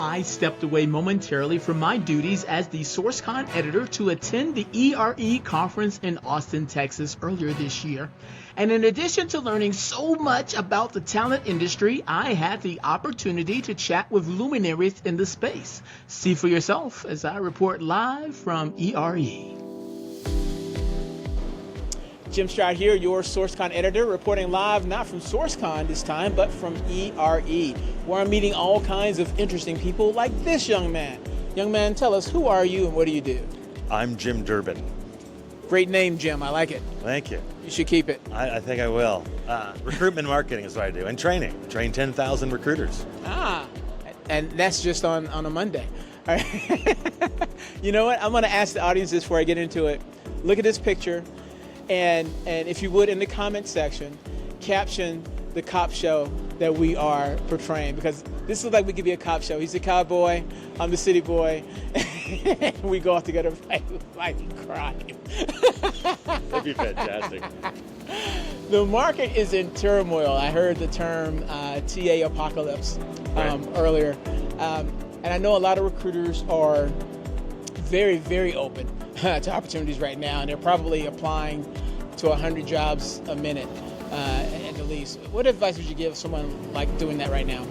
I stepped away momentarily from my duties as the SourceCon editor to attend the ERE conference in Austin, Texas earlier this year. And in addition to learning so much about the talent industry, I had the opportunity to chat with luminaries in the space. See for yourself as I report live from ERE. Jim Stroud here, your SourceCon editor, reporting live not from SourceCon this time, but from ERE, where I'm meeting all kinds of interesting people like this young man. Young man, tell us, who are you and what do you do? I'm Jim Durbin. Great name, Jim. I like it. Thank you. You should keep it. I think I will. Recruitment marketing is what I do, and training. Train 10,000 recruiters. And that's just on a Monday. All right. You know what? I'm going to ask the audience this before I get into it. Look at this picture. And if you would, in the comment section, caption the cop show that we are portraying, because this looks like we could be a cop show. He's a cowboy, I'm the city boy, and we go off together fighting crime. That'd be fantastic. The market is in turmoil. I heard the term TA apocalypse earlier. And I know a lot of recruiters are very, very open to opportunities right now, and they're probably applying to 100 jobs a minute at the least. What advice would you give someone like doing that right now?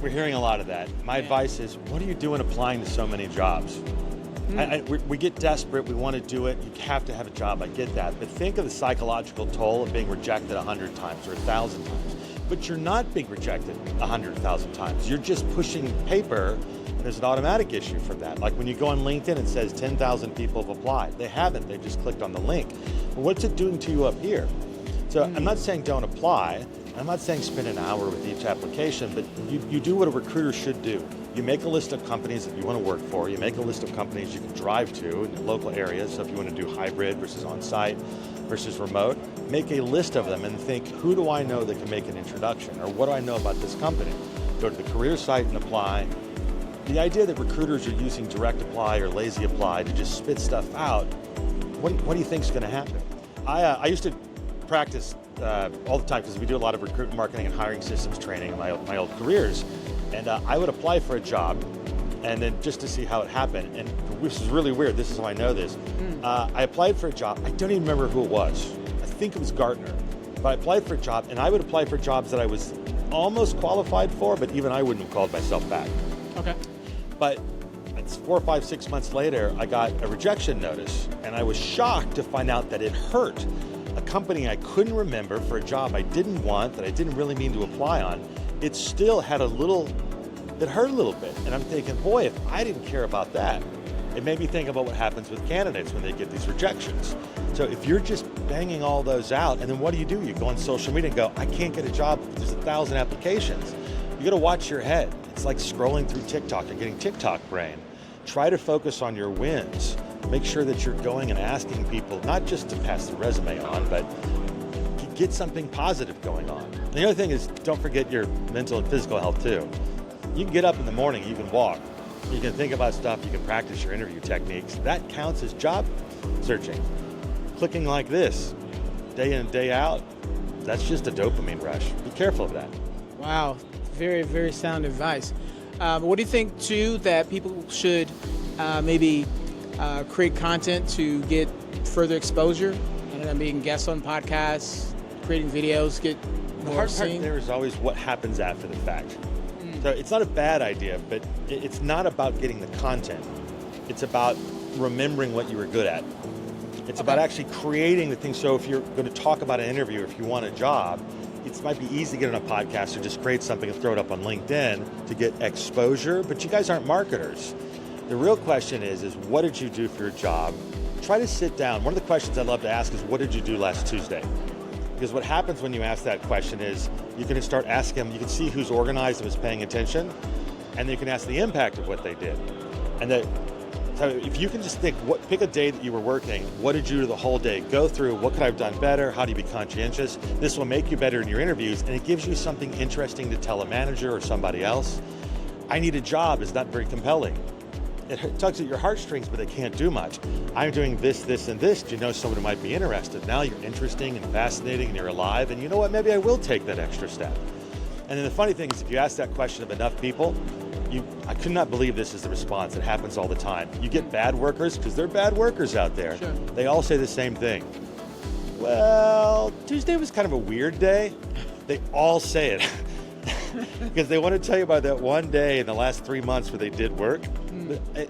We're hearing a lot of that. My advice is, what are you doing applying to so many jobs? We get desperate, we want to do it, you have to have a job, I get that. But think of the psychological toll of being rejected 100 times or 1,000 times. But you're not being rejected 100,000 times. You're just pushing paper. There's an automatic issue for that. Like when you go on LinkedIn, it says 10,000 people have applied. They haven't, they just clicked on the link. Well, what's it doing to you up here? So I'm not saying don't apply. I'm not saying spend an hour with each application, but you do what a recruiter should do. You make a list of companies that you want to work for. You make a list of companies you can drive to in the local areas. So if you want to do hybrid versus on-site versus remote, make a list of them and think, who do I know that can make an introduction? Or what do I know about this company? Go to the career site and apply. The idea that recruiters are using direct apply or lazy apply to just spit stuff out, what do you think is going to happen? I used to practice all the time because we do a lot of recruitment marketing and hiring systems training in my old careers. And I would apply for a job and then just to see how it happened. And this is really weird, this is how I know this. I applied for a job, I don't even remember who it was. I think it was Gartner. But I applied for a job, and I would apply for jobs that I was almost qualified for, but even I wouldn't have called myself back. Okay. But it's 4, 5, 6 months later, I got a rejection notice, and I was shocked to find out that it hurt. A company I couldn't remember for a job I didn't want, that I didn't really mean to apply on, it still had it hurt a little bit. And I'm thinking, boy, if I didn't care about that, it made me think about what happens with candidates when they get these rejections. So if you're just banging all those out, and then what do? You go on social media and go, I can't get a job if there's 1,000 applications. You gotta watch your head. It's like scrolling through TikTok, you're getting TikTok brain. Try to focus on your wins. Make sure that you're going and asking people, not just to pass the resume on, but get something positive going on. And the other thing is, don't forget your mental and physical health too. You can get up in the morning, you can walk, you can think about stuff, you can practice your interview techniques. That counts as job searching. Clicking like this, day in and day out, that's just a dopamine rush. Be careful of that. Wow, very, very sound advice. What do you think too that people should maybe create content to get further exposure? And being guests on podcasts, creating videos, get The more hard seen? part there is always what happens after the fact. So it's not a bad idea, but it's not about getting the content. It's about remembering what you were good at. It's about actually creating the thing. So if you're going to talk about an interview, if you want a job, it might be easy to get on a podcast or just create something and throw it up on LinkedIn to get exposure, but you guys aren't marketers. The real question is what did you do for your job? Try to sit down. One of the questions I love to ask is, what did you do last Tuesday? Because what happens when you ask that question is you can start asking them, you can see who's organized and is paying attention, and then you can ask the impact of what they did. And so if you can just think, pick a day that you were working, what did you do the whole day? Go through, what could I have done better? How do you be conscientious? This will make you better in your interviews, and it gives you something interesting to tell a manager or somebody else. I need a job is not very compelling. It tugs at your heartstrings, but they can't do much. I'm doing this, this, and this. Do you know someone who might be interested? Now you're interesting and fascinating and you're alive, and you know what, maybe I will take that extra step. And then the funny thing is, if you ask that question of enough people, I could not believe this is the response. It happens all the time. You get bad workers, because they're bad workers out there. Sure. They all say the same thing. Well, Tuesday was kind of a weird day. They all say it. Because they want to tell you about that one day in the last 3 months where they did work.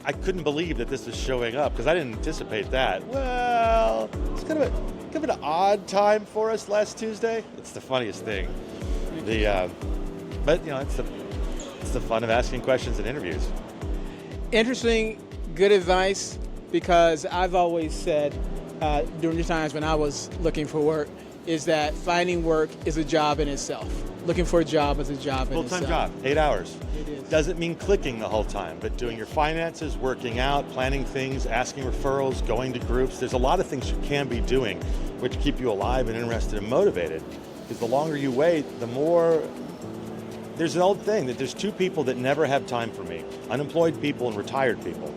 I couldn't believe that this was showing up because I didn't anticipate that. Well, it's kind of an odd time for us last Tuesday. It's the funniest thing. But it's the fun of asking questions in interviews. Interesting, good advice, because I've always said during the times when I was looking for work is that finding work is a job in itself. Looking for a job is a job in itself. Full-time job, 8 hours. It is. Doesn't mean clicking the whole time, but doing your finances, working out, planning things, asking referrals, going to groups. There's a lot of things you can be doing which keep you alive and interested and motivated. Because the longer you wait, the more... There's an old thing that there's two people that never have time for me. Unemployed people and retired people.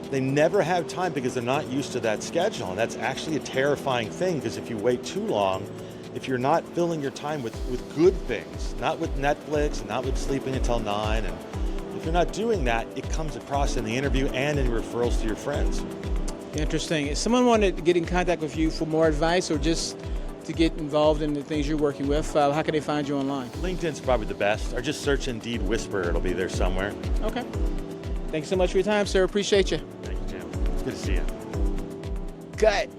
They never have time because they're not used to that schedule. And that's actually a terrifying thing, because if you wait too long, if you're not filling your time with good things, not with Netflix, not with sleeping until 9, and if you're not doing that, it comes across in the interview and in your referrals to your friends. Interesting. If someone wanted to get in contact with you for more advice or just to get involved in the things you're working with, how can they find you online? LinkedIn's probably the best, or just search Indeed Whisper, it'll be there somewhere. Okay. Thanks so much for your time, sir. Appreciate you. Thank you, Jim. It's good to see you. Gut.